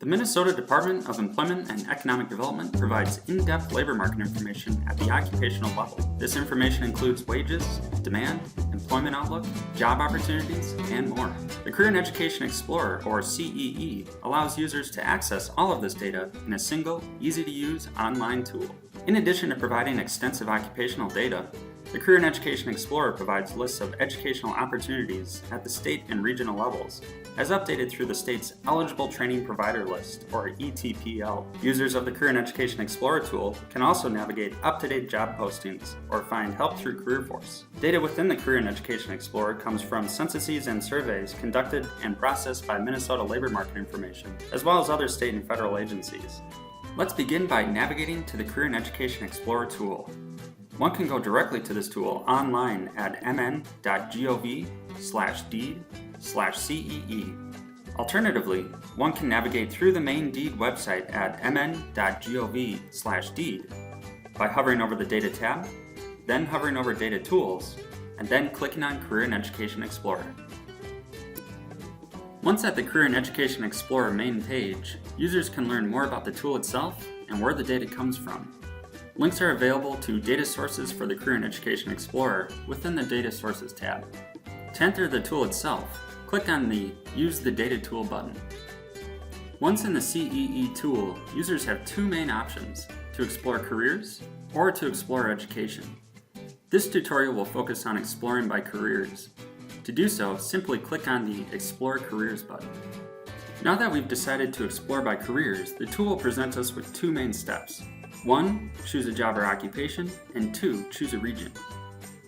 The Minnesota Department of Employment and Economic Development provides in-depth labor market information at the occupational level. This information includes wages, demand, employment outlook, job opportunities, and more. The Career and Education Explorer, or CEE, allows users to access all of this data in a single, easy-to-use online tool. In addition to providing extensive occupational data, the Career and Education Explorer provides lists of educational opportunities at the state and regional levels, as updated through the state's Eligible Training Provider List, or ETPL. Users of the Career and Education Explorer tool can also navigate up-to-date job postings or find help through CareerForce. Data within the Career and Education Explorer comes from censuses and surveys conducted and processed by Minnesota Labor Market Information, as well as other state and federal agencies. Let's begin by navigating to the Career and Education Explorer tool. One can go directly to this tool online at mn.gov/deed/CEE. Alternatively, one can navigate through the main DEED website at mn.gov/deed by hovering over the Data tab, then hovering over Data Tools, and then clicking on Career and Education Explorer. Once at the Career and Education Explorer main page, users can learn more about the tool itself and where the data comes from. Links are available to data sources for the Career and Education Explorer within the Data Sources tab. To enter the tool itself, click on the Use the Data Tool button. Once in the CEE tool, users have two main options: to explore careers or to explore education. This tutorial will focus on exploring by careers. To do so, simply click on the Explore Careers button. Now that we've decided to explore by careers, the tool will present us with two main steps. 1. Choose a job or occupation, and 2. Choose a region.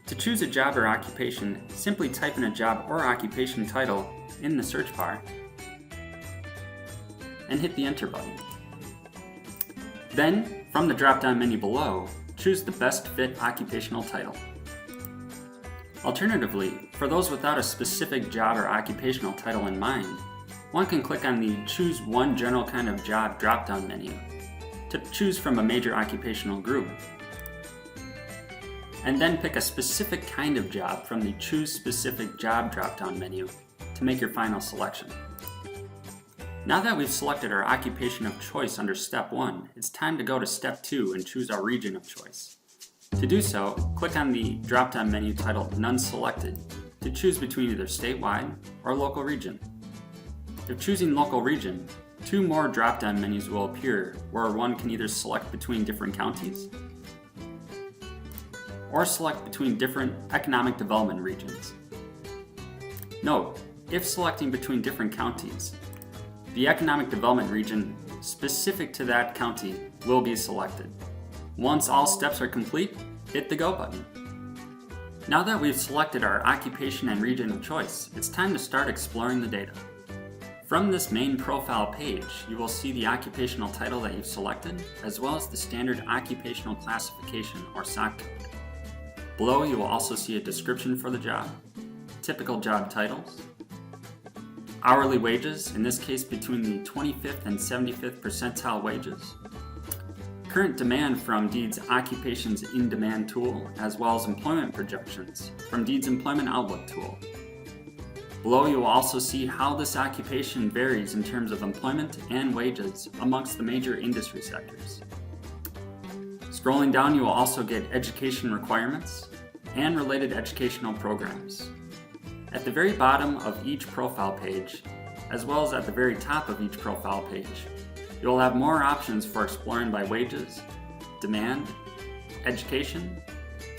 To choose a job or occupation, simply type in a job or occupation title in the search bar and hit the Enter button. Then, from the drop-down menu below, choose the best fit occupational title. Alternatively, for those without a specific job or occupational title in mind, one can click on the Choose One General Kind of Job drop-down menu to choose from a major occupational group, and then pick a specific kind of job from the Choose Specific Job drop-down menu to make your final selection. Now that we've selected our occupation of choice under Step 1, it's time to go to Step 2 and choose our region of choice. To do so, click on the drop-down menu titled None Selected to choose between either statewide or local region. If choosing local region, two more drop-down menus will appear where one can either select between different counties or select between different economic development regions. Note, if selecting between different counties, the economic development region specific to that county will be selected. Once all steps are complete, hit the Go button. Now that we've selected our occupation and region of choice, it's time to start exploring the data. From this main profile page, you will see the occupational title that you've selected, as well as the standard occupational classification or SOC code. Below, you will also see a description for the job, typical job titles, hourly wages, in this case between the 25th and 75th percentile wages, current demand from DEED's Occupations in Demand tool, as well as employment projections from DEED's Employment Outlook tool. Below, you will also see how this occupation varies in terms of employment and wages amongst the major industry sectors. Scrolling down, you will also get education requirements and related educational programs. At the very bottom of each profile page, as well as at the very top of each profile page, you will have more options for exploring by wages, demand, education,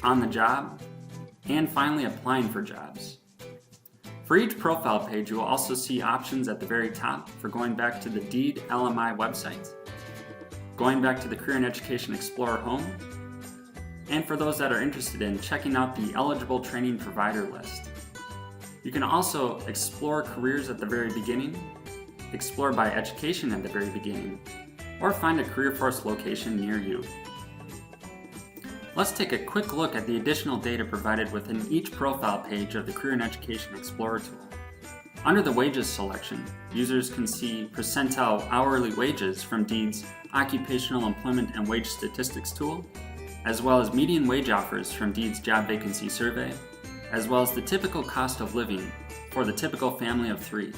on the job, and finally applying for jobs. For each profile page, you will also see options at the very top for going back to the DEED LMI website, going back to the Career and Education Explorer home, and for those that are interested in checking out the Eligible Training Provider List. You can also explore careers at the very beginning, explore by education at the very beginning, or find a CareerForce location near you. Let's take a quick look at the additional data provided within each profile page of the Career and Education Explorer tool. Under the Wages selection, users can see percentile hourly wages from DEED's Occupational Employment and Wage Statistics tool, as well as median wage offers from DEED's Job Vacancy Survey, as well as the typical cost of living for the typical family of 3.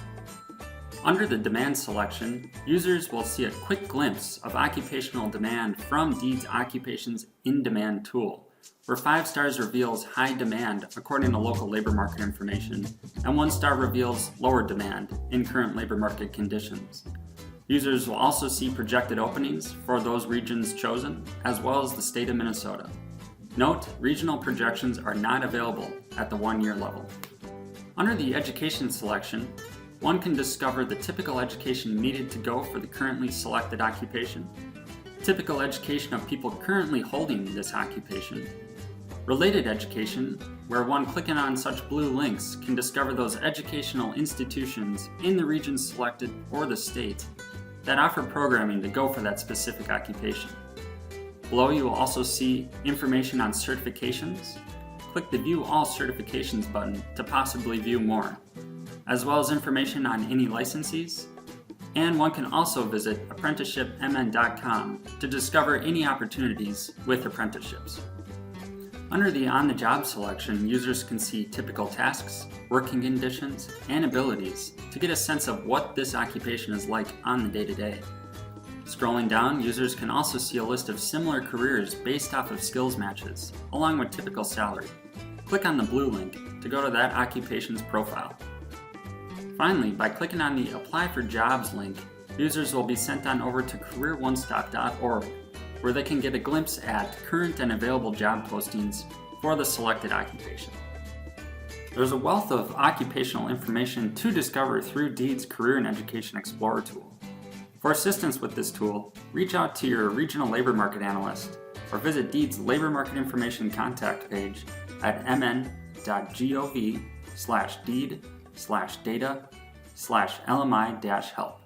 Under the demand selection, users will see a quick glimpse of occupational demand from Deed's Occupations in Demand tool, where 5 stars reveals high demand according to local labor market information, and 1 star reveals lower demand in current labor market conditions. Users will also see projected openings for those regions chosen, as well as the state of Minnesota. Note, regional projections are not available at the 1-year level. Under the education selection, one can discover the typical education needed to go for the currently selected occupation, typical education of people currently holding this occupation, related education, where one clicking on such blue links can discover those educational institutions in the region selected or the state that offer programming to go for that specific occupation. Below you will also see information on certifications. Click the View All Certifications button to possibly view more, as well as information on any licensees, and one can also visit apprenticeshipmn.com to discover any opportunities with apprenticeships. Under the On the Job selection, users can see typical tasks, working conditions, and abilities to get a sense of what this occupation is like on the day-to-day. Scrolling down, users can also see a list of similar careers based off of skills matches, along with typical salary. Click on the blue link to go to that occupation's profile. Finally, by clicking on the Apply for Jobs link, users will be sent on over to careeronestop.org, where they can get a glimpse at current and available job postings for the selected occupation. There's a wealth of occupational information to discover through Deed's Career and Education Explorer tool. For assistance with this tool, reach out to your regional labor market analyst or visit Deed's Labor Market Information contact page at mn.gov/deed/data/LMI-help.